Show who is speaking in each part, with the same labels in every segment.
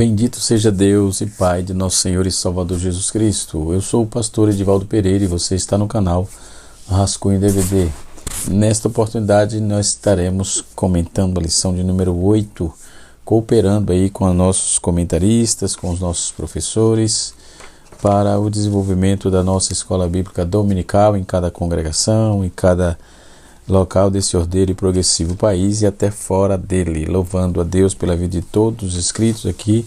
Speaker 1: Bendito seja Deus e Pai de nosso Senhor e Salvador Jesus Cristo. Eu sou o pastor Edivaldo Pereira e você está no canal Rascunho DVD. Nesta oportunidade nós estaremos comentando a lição de número 8, cooperando aí com os nossos comentaristas, com os nossos professores, para o desenvolvimento da nossa escola bíblica dominical em cada congregação, em cada local desse ordeiro e progressivo país e até fora dele, louvando a Deus pela vida de todos os inscritos aqui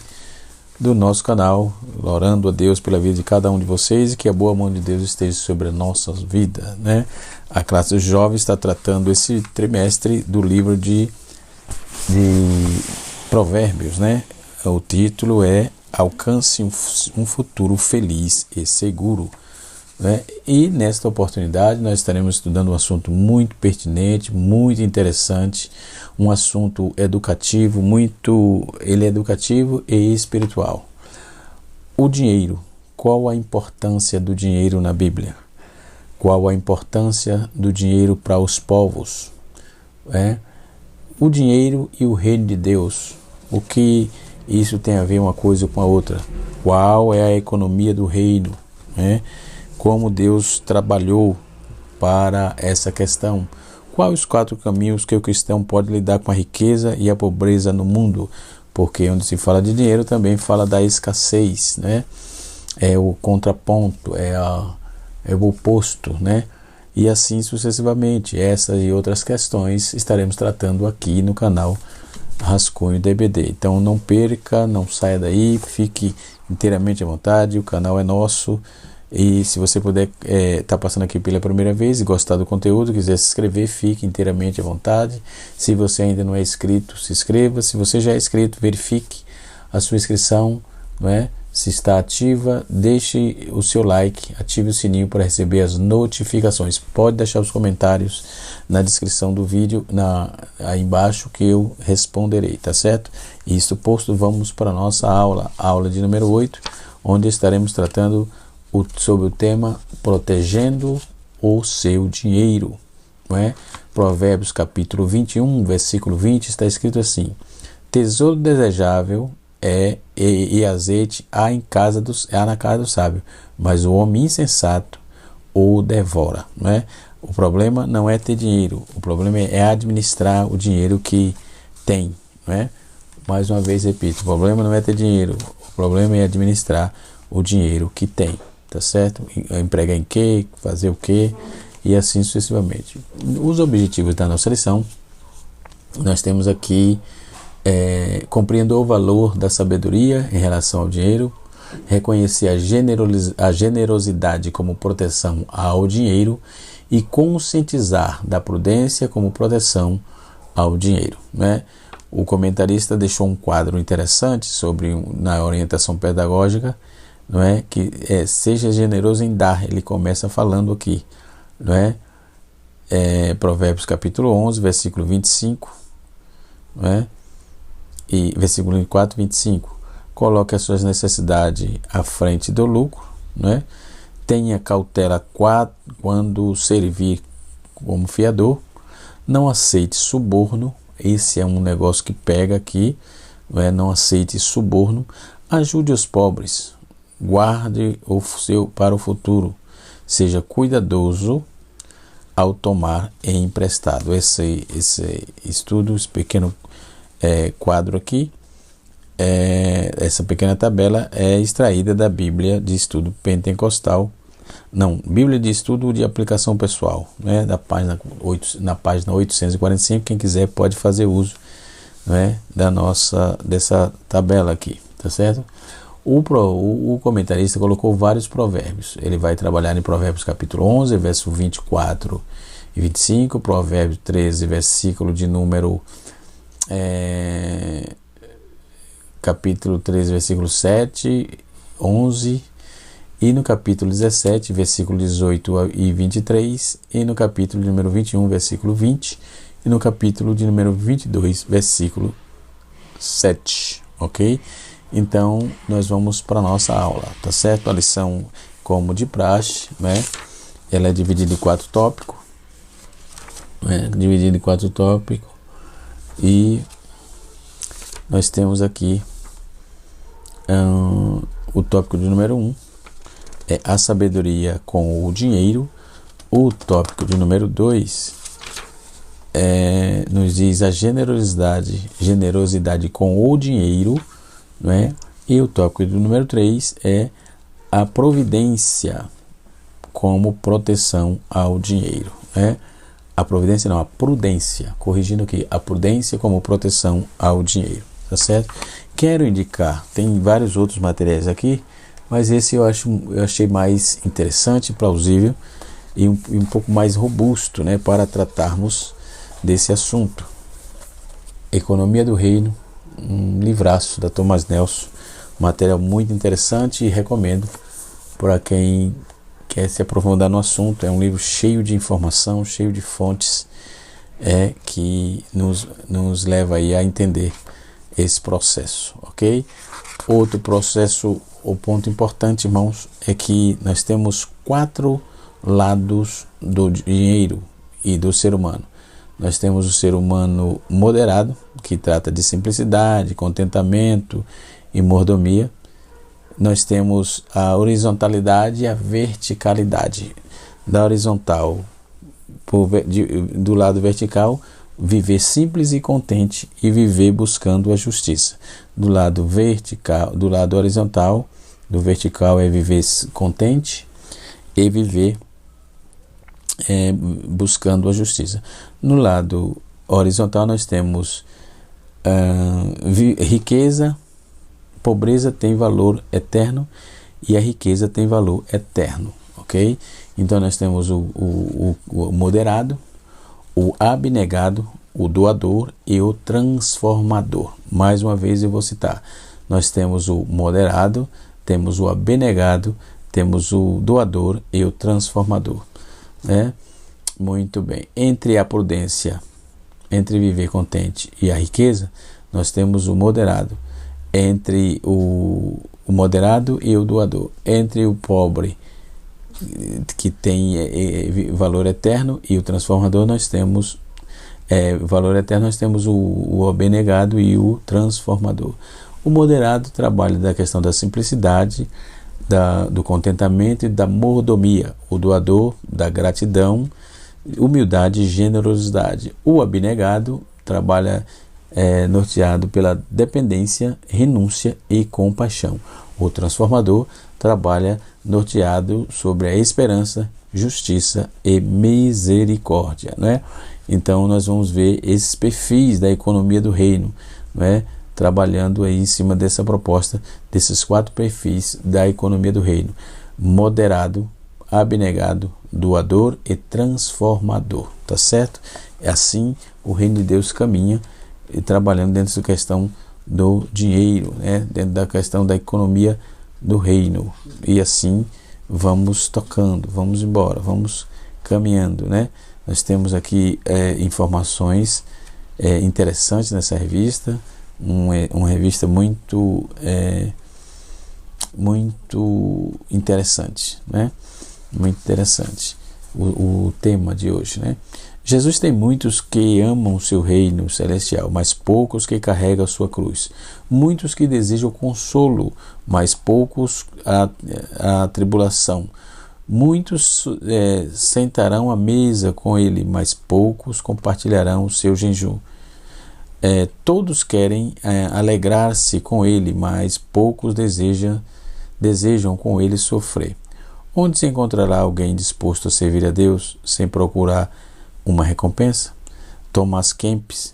Speaker 1: do nosso canal, orando a Deus pela vida de cada um de vocês e que a boa mão de Deus esteja sobre a nossa vida, né? A classe jovem está tratando esse trimestre do livro de Provérbios, né? O título é Alcance um futuro feliz e seguro, né? E nesta oportunidade nós estaremos estudando um assunto muito pertinente, muito interessante, um assunto educativo, ele é educativo e espiritual. O dinheiro. Qual a importância do dinheiro na Bíblia? Qual a importância do dinheiro para os povos? O dinheiro e o reino de Deus. O que isso tem a ver uma coisa com a outra? Qual é a economia do reino? Como Deus trabalhou para essa questão? Quais os 4 caminhos que o cristão pode lidar com a riqueza e a pobreza no mundo? Porque onde se fala de dinheiro também fala da escassez, né? É o contraponto, é o oposto, né? E assim sucessivamente. Essas e outras questões estaremos tratando aqui no canal Rascunho DVD. Então não perca, não saia daí, fique inteiramente à vontade, o canal é nosso. E se você puder estar passando aqui pela primeira vez e gostar do conteúdo, quiser se inscrever, fique inteiramente à vontade. Se você ainda não é inscrito, se inscreva. Se você já é inscrito, verifique a sua inscrição, não é? Se está ativa, deixe o seu like, ative o sininho para receber as notificações. Pode deixar os comentários na descrição do vídeo, aí embaixo, que eu responderei, tá certo? Isto posto, vamos para a nossa aula de número 8, onde estaremos tratando sobre o tema protegendo o seu dinheiro, não é? Provérbios capítulo 21, versículo 20, está escrito assim: tesouro desejável e azeite há na casa do sábio, mas o homem insensato o devora, não é? O problema não é ter dinheiro, o problema é administrar o dinheiro que tem, não é? Mais uma vez repito, o problema não é ter dinheiro, o problema é administrar o dinheiro que tem. Tá certo? Empregar em quê? Fazer o quê? E assim sucessivamente. Os objetivos da nossa lição, nós temos aqui compreender o valor da sabedoria em relação ao dinheiro, reconhecer a generosidade como proteção ao dinheiro e conscientizar da prudência como proteção ao dinheiro, né? O comentarista deixou um quadro interessante na orientação pedagógica, não é? Que seja generoso em dar. Ele começa falando aqui, não é? Provérbios capítulo 11, versículo 25, não é? E versículo 24 e 25. Coloque as suas necessidades à frente do lucro, não é? Tenha cautela quando servir como fiador. Não aceite suborno. Esse é um negócio que pega aqui, não é? Não aceite suborno. Ajude os pobres. Guarde o seu para o futuro. Seja cuidadoso ao tomar emprestado. Esse estudo, esse pequeno quadro aqui, essa pequena tabela é extraída da Bíblia de Estudo Pentecostal. Não, Bíblia de Estudo de Aplicação Pessoal, né? Na página 845. Quem quiser pode fazer uso, né, dessa tabela aqui, tá certo? O comentarista colocou vários provérbios. Ele vai trabalhar em Provérbios capítulo 11, verso 24 e 25, Provérbios 13, versículo de número capítulo 13, versículo 7, 11, e no capítulo 17, versículo 18 e 23, e no capítulo de número 21, versículo 20, e no capítulo de número 22, versículo 7, ok? Então, nós vamos para a nossa aula, tá certo? A lição, como de praxe, né? Ela é dividida em 4 tópicos, né? Dividida em 4 tópicos. E nós temos aqui O tópico de número 1 é a sabedoria com o dinheiro. O tópico de número 2 nos diz a generosidade com o dinheiro, não é? E o tópico de número 3 é a providência como proteção ao dinheiro, né? A providência não, a prudência, corrigindo aqui, a prudência como proteção ao dinheiro, tá certo? Quero indicar, tem vários outros materiais aqui, mas esse eu achei mais interessante, plausível e um pouco mais robusto, né, para tratarmos desse assunto. Economia do Reino, um livraço da Thomas Nelson, material muito interessante e recomendo para quem quer se aprofundar no assunto. É um livro cheio de informação, cheio de fontes, que nos leva aí a entender esse processo, ok? Outro processo, o ponto importante, irmãos, é que nós temos 4 lados do dinheiro e do ser humano. Nós temos o ser humano moderado, que trata de simplicidade, contentamento e mordomia. Nós temos a horizontalidade e a verticalidade. Da horizontal, do lado vertical, viver simples e contente e viver buscando a justiça. Do lado vertical, do lado horizontal, do vertical é viver contente e viver buscando a justiça. No lado horizontal nós temos riqueza. Pobreza tem valor eterno e a riqueza tem valor eterno, ok? Então nós temos o moderado, o abnegado, o doador e o transformador. Mais uma vez eu vou citar. Nós temos o moderado, temos o abnegado, temos o doador e o transformador, né? Muito bem. Entre a prudência, entre viver contente e a riqueza, nós temos o moderado. Entre o moderado e o doador, entre o pobre, que tem valor eterno, e o transformador, nós temos valor eterno, nós temos o abnegado e o transformador. O moderado trabalha da questão da simplicidade, do contentamento e da mordomia. O doador, da gratidão, humildade e generosidade. O abnegado trabalha norteado pela dependência, renúncia e compaixão. O transformador trabalha norteado sobre a esperança, justiça e misericórdia, né? Então nós vamos ver esses perfis da economia do reino, né? Trabalhando aí em cima dessa proposta, desses 4 perfis da economia do reino: moderado, abnegado, doador e transformador, tá certo? É assim o reino de Deus caminha, e trabalhando dentro da questão do dinheiro, né? Dentro da questão da economia do reino, e assim vamos tocando, vamos embora, vamos caminhando, né? Nós temos aqui informações interessantes nessa revista, uma revista muito interessante, né? Muito interessante o tema de hoje, né? Jesus tem muitos que amam o seu reino celestial, mas poucos que carregam a sua cruz. Muitos que desejam consolo, mas poucos a tribulação. Muitos sentarão à mesa com ele, mas poucos compartilharão o seu jejum. Todos querem alegrar-se com ele, mas poucos desejam com ele sofrer. Onde se encontrará alguém disposto a servir a Deus sem procurar uma recompensa? Thomas Kempis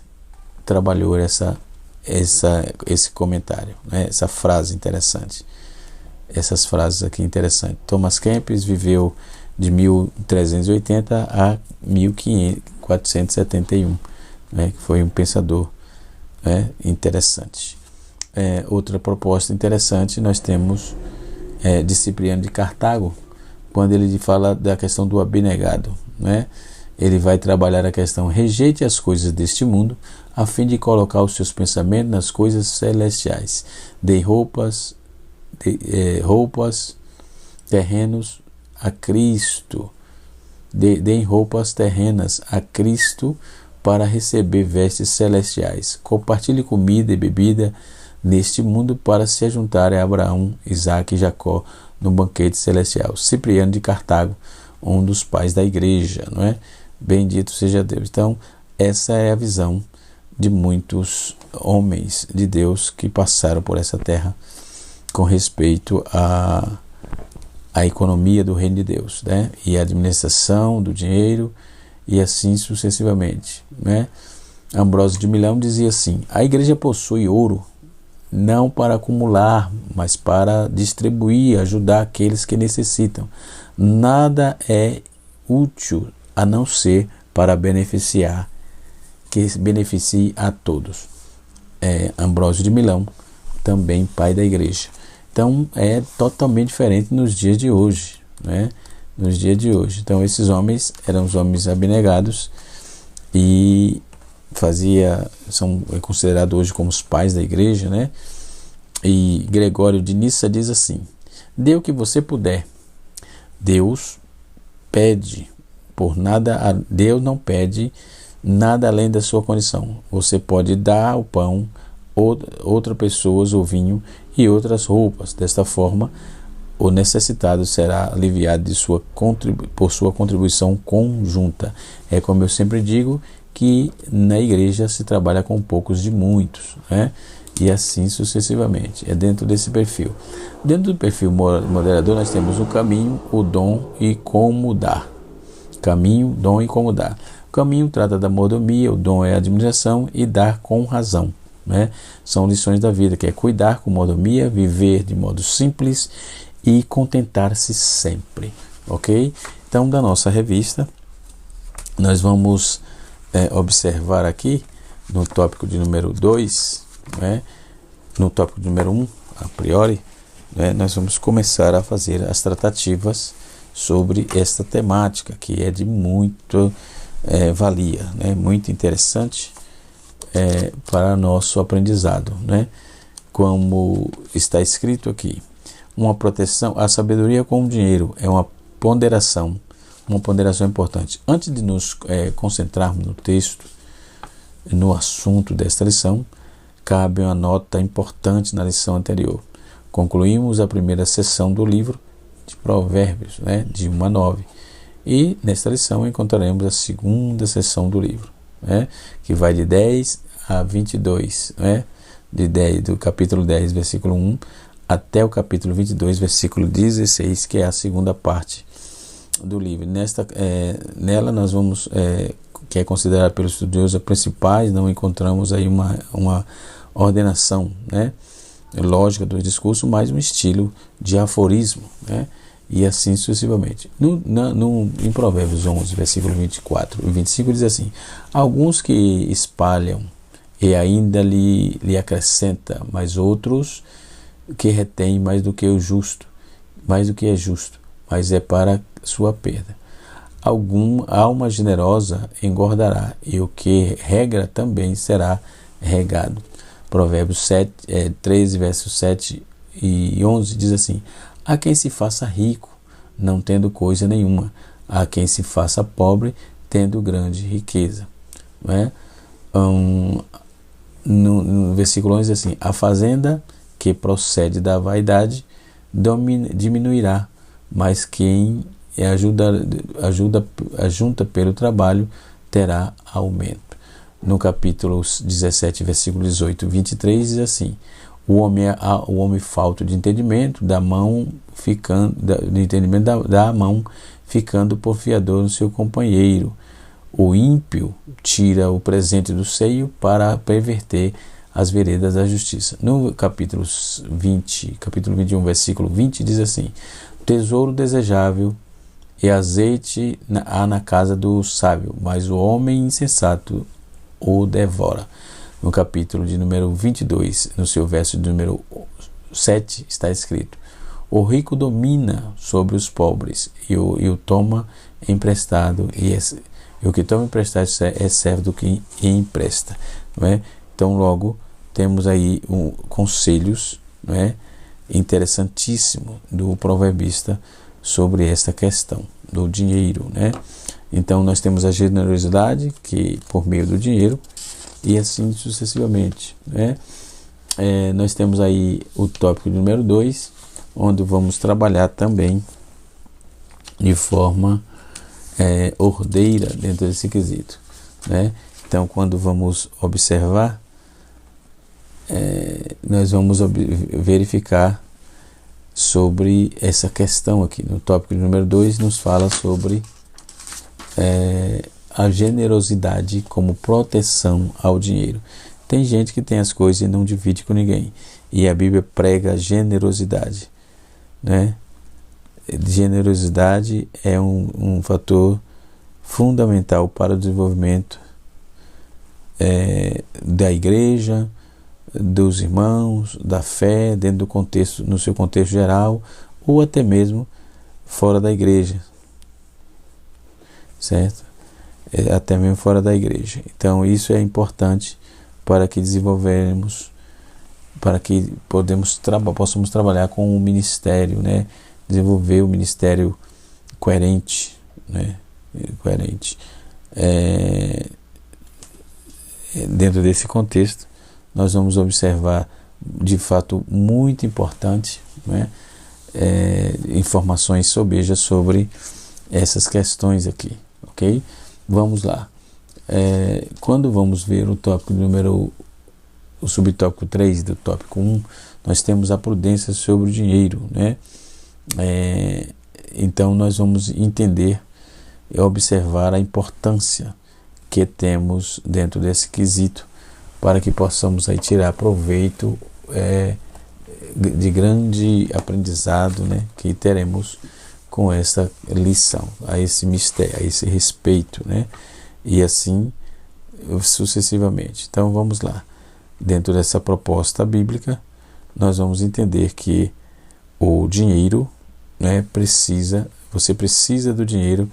Speaker 1: trabalhou esse comentário, né? Essa frase interessante. Essas frases aqui interessantes. Thomas Kempis viveu de 1380 a 1471, né? Que foi um pensador, né, interessante. Outra proposta interessante nós temos de Cipriano de Cartago, quando ele fala da questão do abnegado, né? Ele vai trabalhar a questão: rejeite as coisas deste mundo, a fim de colocar os seus pensamentos nas coisas celestiais. Dê roupas terrenos a Cristo. Deem roupas terrenas a Cristo para receber vestes celestiais. Compartilhe comida e bebida neste mundo para se juntarem a Abraão, Isaque e Jacó no banquete celestial. Cipriano de Cartago, um dos pais da igreja, não é? Bendito seja Deus. Então, essa é a visão de muitos homens de Deus que passaram por essa terra com respeito à economia do reino de Deus, né? E a administração do dinheiro e assim sucessivamente, né? Ambrósio de Milão dizia assim: a igreja possui ouro não para acumular, mas para distribuir, ajudar aqueles que necessitam. Nada é útil a não ser para beneficiar, que beneficie a todos. Ambrósio de Milão, também pai da igreja. Então é totalmente diferente nos dias de hoje, né? Nos dias de hoje. Então esses homens eram os homens abnegados e são considerados hoje como os pais da igreja, né? E Gregório de Nissa diz assim: dê o que você puder. Deus não pede nada além da sua condição. Você pode dar o pão, outras pessoas o vinho e outras roupas. Desta forma, o necessitado será aliviado por sua contribuição conjunta. É como eu sempre digo, que na igreja se trabalha com poucos de muitos, né? E assim sucessivamente. É dentro desse perfil. Dentro do perfil moderador, nós temos o caminho, o dom e como dar. Caminho, dom e como dar. O caminho trata da mordomia, o dom é a administração e dar com razão, né? São lições da vida, que é cuidar com mordomia, viver de modo simples e contentar-se sempre, ok? Então, da nossa revista, nós vamos observar aqui no tópico de número 2, né? No tópico de número 1, a priori, né? Nós vamos começar a fazer as tratativas sobre esta temática, que é de muito valia, né? Muito interessante para nosso aprendizado, né? Como está escrito aqui, uma proteção, a sabedoria com o dinheiro é uma ponderação importante. Antes de nos concentrarmos no texto, no assunto desta lição, cabe uma nota importante na lição anterior. Concluímos a primeira sessão do livro de Provérbios, né, de 1 a 9. E nesta lição encontraremos a segunda sessão do livro, né, que vai de 10 a 22, né, do capítulo 10, versículo 1, até o capítulo 22, versículo 16, que é a segunda parte do livro. Nela nós vamos, que é considerada pelos estudiosos a principais, não encontramos aí uma ordenação, né, lógica do discurso, mas um estilo de aforismo, né, e assim sucessivamente. Em Provérbios 11, versículo 24 e 25 diz assim: alguns que espalham e ainda lhe acrescenta, mas outros que retém mais do que é justo, mas é para sua perda. Alma generosa engordará, e o que regra também será regado. Provérbios 13, versos 7 e 11 diz assim: há quem se faça rico, não tendo coisa nenhuma, há quem se faça pobre, tendo grande riqueza. Não é? No versículo 11 diz assim: a fazenda que procede da vaidade diminuirá, mas quem ajunta pelo trabalho terá aumento. No capítulo 17, versículo 18 e 23 diz assim: o homem falto de entendimento da mão ficando por fiador no seu companheiro. O ímpio tira o presente do seio para perverter as veredas da justiça. No capítulo 21, versículo 20 diz assim: tesouro desejável e azeite há na casa do sábio, mas o homem insensato o devora. No capítulo de número 22, no seu verso de número 7, está escrito: o rico domina sobre os pobres e o toma emprestado, e o que toma emprestado é servo do que empresta. Não é? Então, logo, temos aí conselhos, não é, interessantíssimo do proverbista sobre esta questão do dinheiro, né? Então, nós temos a generosidade, que por meio do dinheiro, e assim sucessivamente, né? nós temos aí o tópico número 2, onde vamos trabalhar também de forma ordeira dentro desse quesito, né? Então, quando vamos observar, nós vamos verificar sobre essa questão aqui. No tópico número 2 nos fala sobre a generosidade como proteção ao dinheiro. Tem gente que tem as coisas e não divide com ninguém, e a Bíblia prega a generosidade, né? Generosidade é um fator fundamental para o desenvolvimento da igreja, dos irmãos, da fé, dentro do contexto, no seu contexto geral, ou até mesmo fora da igreja, certo? Até mesmo fora da igreja. Então isso é importante para que desenvolvermos, para que possamos trabalhar com o ministério, né? Desenvolver o ministério coerente, né? Coerente. Dentro desse contexto, nós vamos observar de fato muito importante, né? Informações sobejas sobre essas questões aqui, ok? Vamos lá. Quando vamos ver o tópico o subtópico 3 do tópico 1, nós temos a prudência sobre o dinheiro, né? Então nós vamos entender e observar a importância que temos dentro desse quesito, para que possamos aí tirar proveito de grande aprendizado, né, que teremos com essa lição, a esse mistério, a esse respeito, né, e assim sucessivamente. Então vamos lá. Dentro dessa proposta bíblica, nós vamos entender que o dinheiro, né, você precisa do dinheiro,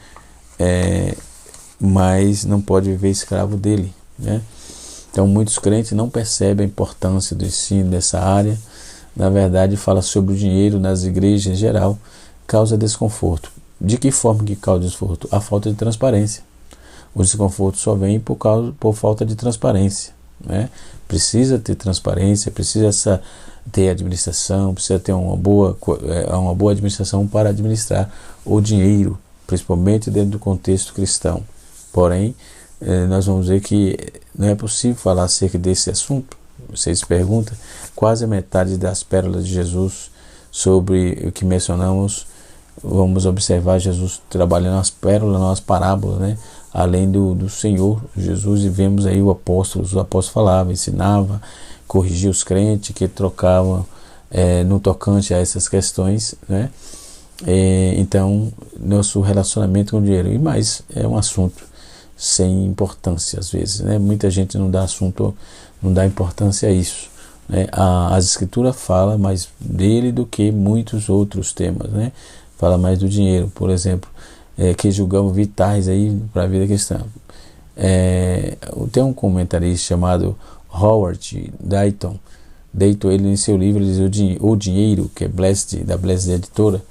Speaker 1: mas não pode viver escravo dele, né? Então muitos crentes não percebem a importância do ensino dessa área. Na verdade, fala sobre o dinheiro nas igrejas em geral, causa desconforto. De que forma que causa desconforto? A falta de transparência. O desconforto só vem por falta de transparência, né? Precisa ter transparência, precisa ter administração, precisa ter uma boa administração para administrar o dinheiro, principalmente dentro do contexto cristão. Porém, nós vamos ver que não é possível falar acerca desse assunto. Vocês perguntam, quase a metade das pérolas de Jesus sobre o que mencionamos, vamos observar Jesus trabalhando as pérolas, nas parábolas, né? Além do Senhor Jesus, e vemos aí os apóstolos falavam, ensinavam, corrigiam os crentes que trocavam no tocante a essas questões, né? Então, nosso relacionamento com o dinheiro, e mais, é um assunto sem importância às vezes, né? Muita gente não dá importância a isso, né? As escrituras falam mais dele do que muitos outros temas, né? Fala mais do dinheiro, por exemplo, que julgamos vitais aí para a vida cristã. Tem um comentarista chamado Howard Dayton, ele em seu livro, ele diz o dinheiro, que é Blessed, da Blessed Editora,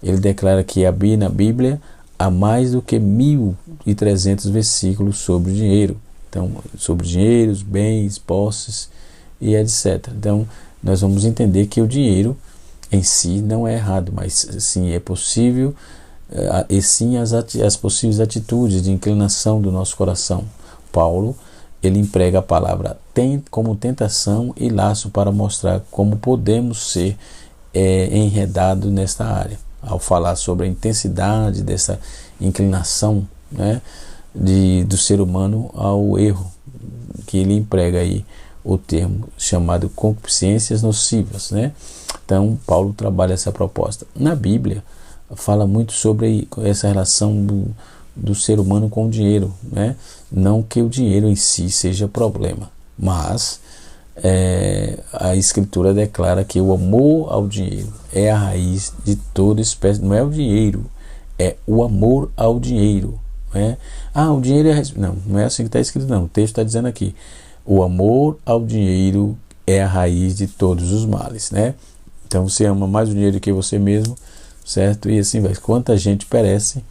Speaker 1: ele declara que na Bíblia há mais do que 1.300 versículos sobre o dinheiro. Então, sobre dinheiros, bens, posses e etc. Então, nós vamos entender que o dinheiro em si não é errado, mas sim é possível, e sim as possíveis atitudes de inclinação do nosso coração. Paulo, ele emprega a palavra como tentação e laço para mostrar como podemos ser enredados nesta área, ao falar sobre a intensidade dessa inclinação, né, do ser humano ao erro, que ele emprega aí o termo chamado concupiscências nocivas, né? Então Paulo trabalha essa proposta. Na Bíblia fala muito sobre essa relação do ser humano com o dinheiro, né? Não que o dinheiro em si seja problema, mas a Escritura declara que o amor ao dinheiro é a raiz de toda espécie. Não é o dinheiro, é o amor ao dinheiro, né? O dinheiro é... Não é assim que está escrito, não. O texto está dizendo aqui: o amor ao dinheiro é a raiz de todos os males, né? Então você ama mais o dinheiro que você mesmo, certo? E assim vai. Quanta gente perece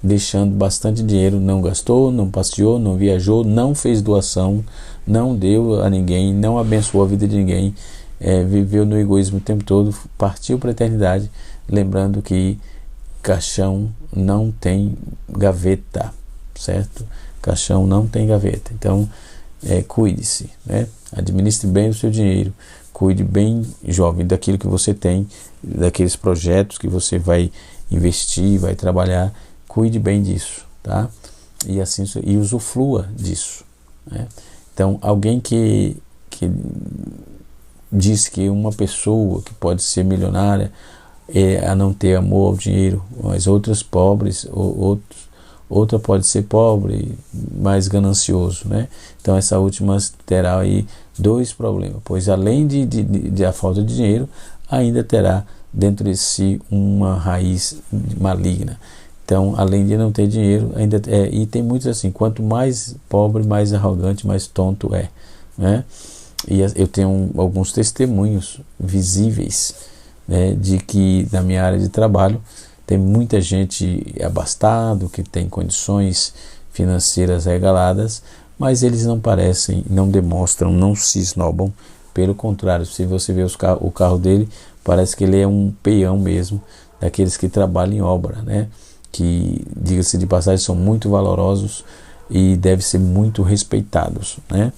Speaker 1: deixando bastante dinheiro, não gastou, não passeou, não viajou, não fez doação, não deu a ninguém, não abençoou a vida de ninguém, viveu no egoísmo o tempo todo, partiu para a eternidade, lembrando que caixão não tem gaveta, certo? Caixão não tem gaveta. Então, cuide-se, né? Administre bem o seu dinheiro, cuide bem, jovem, daquilo que você tem, daqueles projetos que você vai investir, vai trabalhar, cuide bem disso, tá? E assim, e usufrua disso, né? Então, alguém que diz que uma pessoa que pode ser milionária a não ter amor ao dinheiro, mas outras pobres, outra pode ser pobre, mais ganancioso, né? Então essa última terá aí dois problemas, pois além de a falta de dinheiro, ainda terá dentro de si uma raiz maligna. Então, além de não ter dinheiro, ainda e tem muitos assim, quanto mais pobre, mais arrogante, mais tonto é, né? E eu tenho alguns testemunhos visíveis, né, de que na minha área de trabalho tem muita gente abastada, que tem condições financeiras regaladas, mas eles não parecem, não demonstram, não se esnobam. Pelo contrário, se você vê o carro dele, parece que ele é um peão mesmo, daqueles que trabalham em obra, né? Que, diga-se de passagem, são muito valorosos e devem ser muito respeitados, né?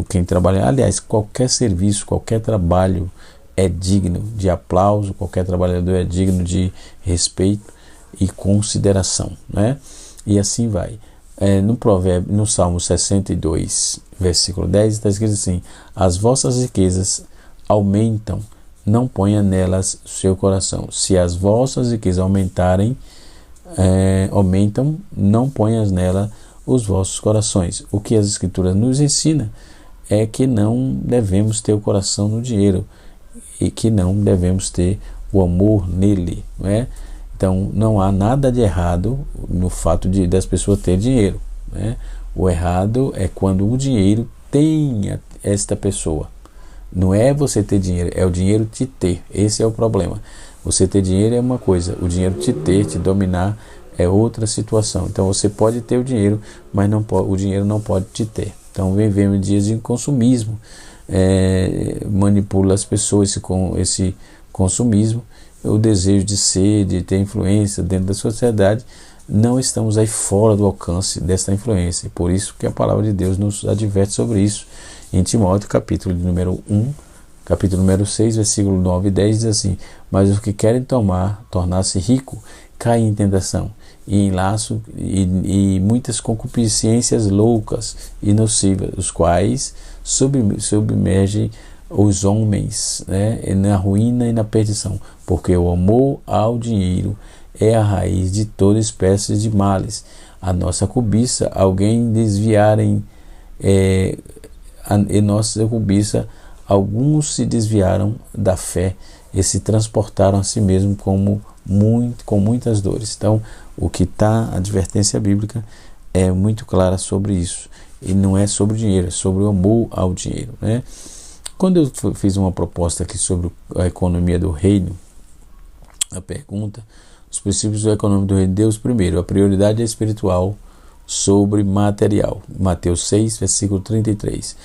Speaker 1: Quem trabalha, aliás, qualquer serviço, qualquer trabalho é digno de aplauso, qualquer trabalhador é digno de respeito e consideração, né? E assim vai. No Salmo 62, versículo 10, está escrito assim: as vossas riquezas aumentam, não ponha nelas seu coração. Se as vossas riquezas aumentam, não ponhas nela os vossos corações. O que as Escrituras nos ensina é que não devemos ter o coração no dinheiro e que não devemos ter o amor nele, não é? Então não há nada de errado no fato das pessoas terem dinheiro, né? O errado é quando o dinheiro tem esta pessoa. Não é você ter dinheiro, é o dinheiro te ter. Esse é o problema. Você ter dinheiro é uma coisa, o dinheiro te ter, te dominar é outra situação. Então você pode ter o dinheiro, mas o dinheiro não pode te ter. Então vivemos dias de consumismo, manipula as pessoas com esse consumismo, o desejo de ser, de ter influência dentro da sociedade. Não estamos aí fora do alcance dessa influência, por isso que a palavra de Deus nos adverte sobre isso. Em Timóteo, capítulo número 6, versículo 9 e 10, diz assim: mas os que querem tornar-se rico, caem em tentação, e em laço, e muitas concupiscências loucas e nocivas, os quais submergem os homens, né, na ruína e na perdição, porque o amor ao dinheiro é a raiz de toda espécie de males. A nossa cobiça, alguém desviarem, e nossa cobiça, alguns se desviaram da fé e se transportaram a si mesmo com muitas dores. Então, a advertência bíblica é muito clara sobre isso. E não é sobre o dinheiro, é sobre o amor ao dinheiro, né? Quando eu fiz uma proposta aqui sobre a economia do reino, a pergunta, os princípios da economia do reino de Deus, primeiro, a prioridade é espiritual sobre material. Mateus 6, versículo 33.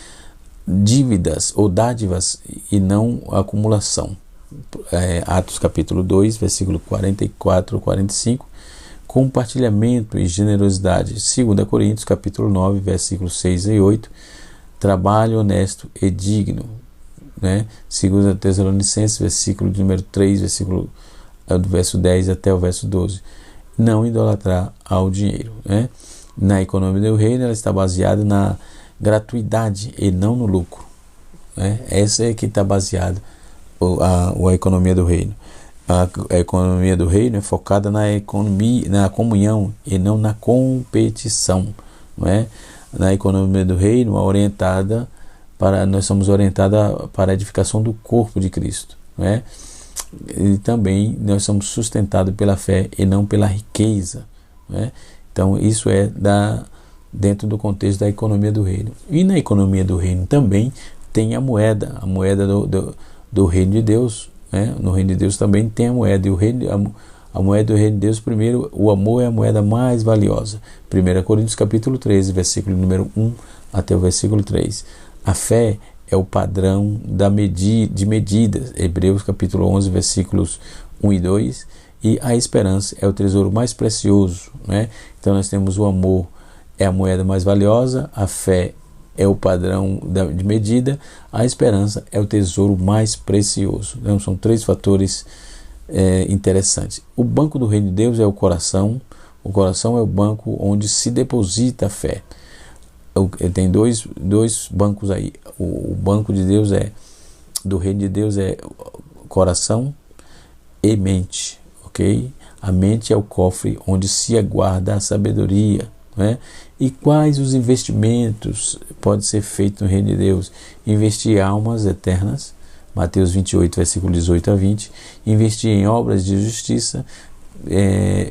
Speaker 1: Dívidas ou dádivas e não acumulação. Atos capítulo 2, versículo 44 45. Compartilhamento e generosidade. 2 Coríntios capítulo 9, versículos 6 e 8. Trabalho honesto e digno, né? 2 Tessalonicenses, versículo de número 3, versículo do verso 10 até o verso 12. Não idolatrar ao dinheiro, né? Na economia do reino, ela está baseada na gratuidade e não no lucro, né? Essa é que está baseada a economia do reino. A economia do reino é focada na comunhão e não na competição, não é? Na economia do reino, nós somos orientados para a edificação do corpo de Cristo, não é? E também nós somos sustentados pela fé e não pela riqueza, não é? Então isso dentro do contexto da economia do reino. E na economia do reino também tem a moeda do reino de Deus, né? No reino de Deus também tem a moeda, e a moeda do reino de Deus, primeiro, o amor é a moeda mais valiosa. 1 Coríntios capítulo 13, versículo número 1 até o versículo 3. A fé é o padrão de medidas, Hebreus capítulo 11, versículos 1 e 2, e a esperança é o tesouro mais precioso, né? Então nós temos o amor, é a moeda mais valiosa, a fé é o padrão de medida, a esperança é o tesouro mais precioso. Então são três fatores interessantes. O banco do reino de Deus é o coração é o banco onde se deposita a fé. Tem dois bancos aí. O banco de Deus do reino de Deus é coração e mente, ok? A mente é o cofre onde se aguarda a sabedoria, né? E quais os investimentos pode ser feito no reino de Deus? Investir em almas eternas, Mateus 28, versículo 18 a 20, investir em obras de justiça,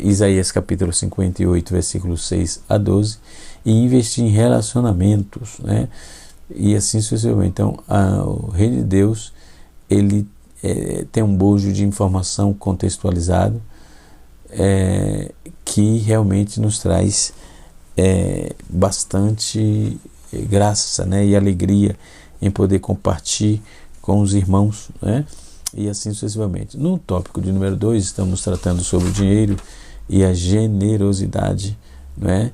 Speaker 1: Isaías capítulo 58, versículo 6 a 12, e investir em relacionamentos, né? E assim sucessivamente. Então, o reino de Deus, ele tem um bojo de informação contextualizado, que realmente nos traz bastante graça, né? E alegria em poder compartilhar com os irmãos, né? E assim sucessivamente. No tópico de número 2, estamos tratando sobre o dinheiro e a generosidade, né?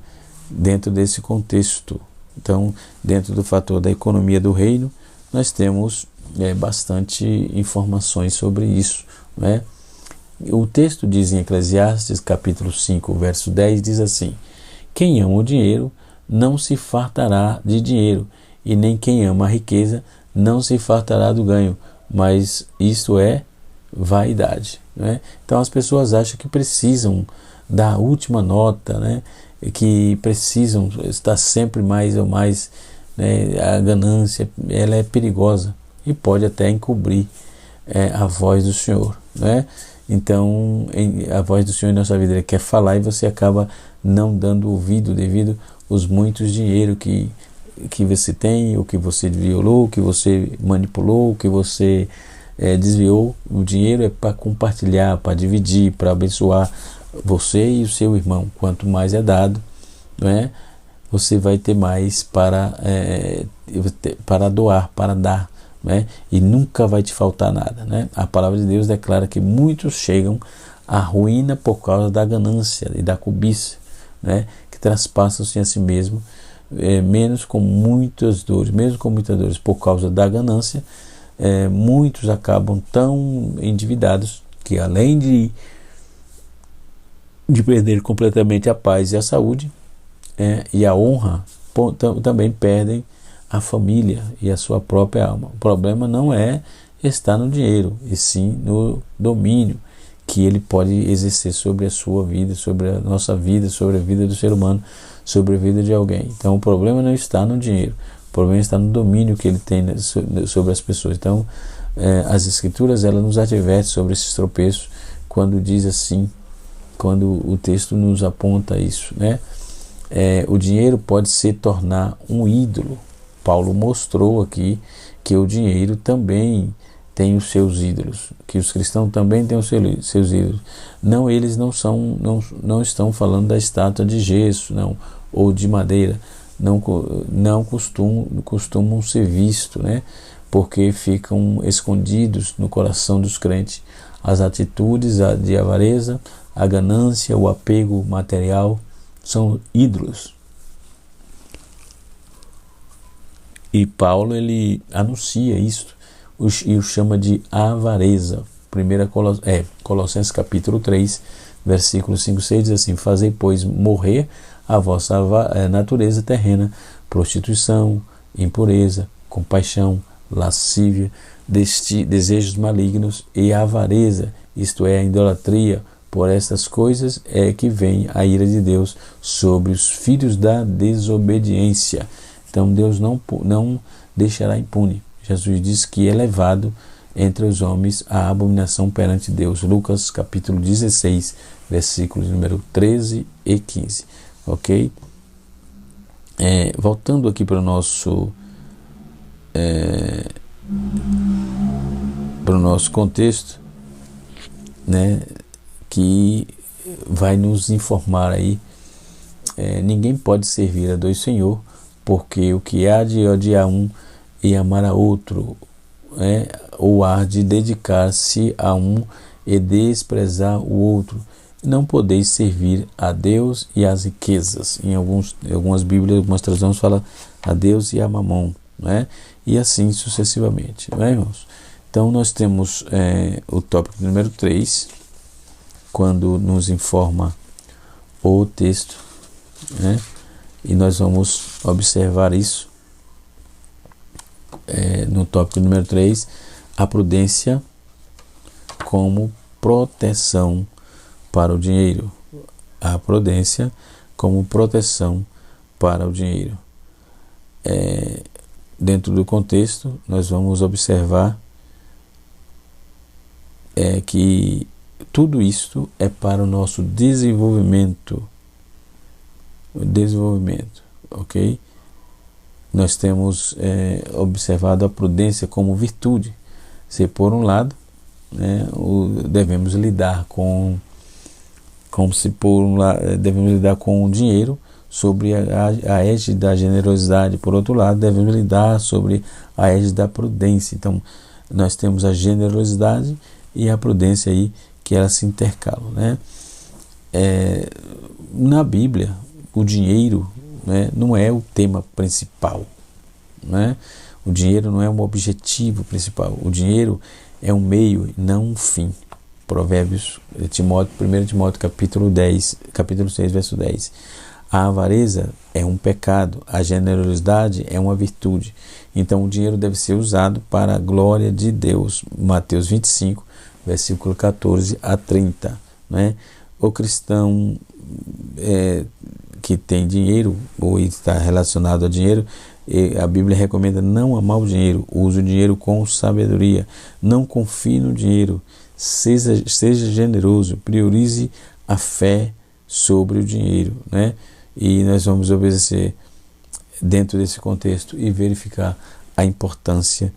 Speaker 1: Dentro desse contexto. Então, dentro do fator da economia do reino, nós temos bastante informações sobre isso, né? O texto diz em Eclesiastes capítulo 5, verso 10, diz assim: quem ama o dinheiro não se fartará de dinheiro, e nem quem ama a riqueza não se fartará do ganho, mas isto é vaidade, né? Então as pessoas acham que precisam da última nota, né? Que precisam estar sempre mais ou mais, né? A ganância, ela é perigosa e pode até encobrir a voz do Senhor, né? Então a voz do Senhor em nossa vida, Ele quer falar e você acaba não dando ouvido devido aos muitos dinheiro que você tem, o que você violou, o que você manipulou, o que você desviou. O dinheiro é para compartilhar, para dividir, para abençoar você e o seu irmão. Quanto mais é dado, né, você vai ter mais para doar, para dar, né, e nunca vai te faltar nada, né? A palavra de Deus declara que muitos chegam à ruína por causa da ganância e da cobiça, né, que traspassam-se a si mesmo, mesmo com muitas dores por causa da ganância. Muitos acabam tão endividados que, além de perder completamente a paz e a saúde e a honra, também perdem a família e a sua própria alma. O problema não está no dinheiro, e sim no domínio que ele pode exercer sobre a sua vida, sobre a nossa vida, sobre a vida do ser humano, sobre a vida de alguém. Então o problema não está no dinheiro, o problema está no domínio que ele tem sobre as pessoas. Então as Escrituras, elas nos advertem sobre esses tropeços quando diz assim, quando o texto nos aponta isso, né? O dinheiro pode se tornar um ídolo. Paulo mostrou aqui que o dinheiro também tem os seus ídolos, que os cristãos também têm os seus ídolos. Não, eles não estão falando da estátua de gesso, não, ou de madeira, não costumam ser vistos, né? Porque ficam escondidos no coração dos crentes as atitudes de avareza, a ganância, o apego material, são ídolos. E Paulo, ele anuncia isso e o chama de avareza. Colossenses capítulo 3, versículo 5 e 6 diz assim: fazei, pois, morrer a vossa natureza terrena, prostituição, impureza, compaixão, lascívia, desejos malignos e avareza, isto é, a idolatria. Por estas coisas é que vem a ira de Deus sobre os filhos da desobediência. Então Deus não deixará impune. Jesus diz que é levado entre os homens a abominação perante Deus. Lucas capítulo 16, versículos número 13 e 15. Ok? Voltando aqui para o nosso contexto, né, que vai nos informar aí, ninguém pode servir a dois senhores, porque o que há de odiar um e amar a outro, ou há de dedicar-se a um e desprezar o outro. Não podeis servir a Deus e às riquezas. Em algumas Bíblias, algumas traduções fala a Deus e a Mamon, e assim sucessivamente, irmãos? Então nós temos o tópico número 3, quando nos informa o texto, e nós vamos observar isso no tópico número 3, a prudência como proteção para o dinheiro. A prudência como proteção para o dinheiro. Dentro do contexto, nós vamos observar que tudo isto é para o nosso desenvolvimento, ok? Nós temos observado a prudência como virtude. Se por um lado, devemos lidar devemos lidar com o dinheiro sobre a égide da generosidade. Por outro lado, devemos lidar sobre a égide da prudência. Então, nós temos a generosidade e a prudência aí, que elas se intercalam, na Bíblia, o dinheiro, não é o tema principal, O dinheiro não é um objetivo principal. O dinheiro é um meio, não um fim. Provérbios, 1 Timóteo capítulo 6, verso 10. A avareza é um pecado, a generosidade é uma virtude. Então o dinheiro deve ser usado para a glória de Deus. Mateus 25, versículo 14 a 30. O cristão que tem dinheiro ou está relacionado a dinheiro, a Bíblia recomenda não amar o dinheiro. Use o dinheiro com sabedoria. Não confie no dinheiro. Seja generoso. Priorize a fé sobre o dinheiro, E nós vamos obedecer dentro desse contexto e verificar a importância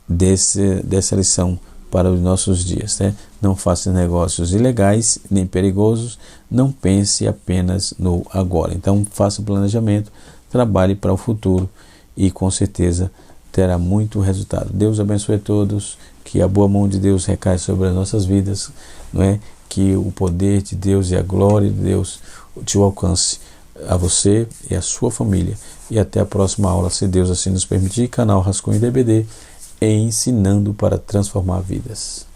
Speaker 1: dessa lição para os nossos dias, Não faça negócios ilegais nem perigosos. Não pense apenas no agora. Então faça o planejamento, trabalhe para o futuro e com certeza terá muito resultado. Deus abençoe a todos, que a boa mão de Deus recaia sobre as nossas vidas, que o poder de Deus e a glória de Deus te alcance, a você e a sua família. E até a próxima aula, se Deus assim nos permitir. Canal Rascunho DBD, ensinando para transformar vidas.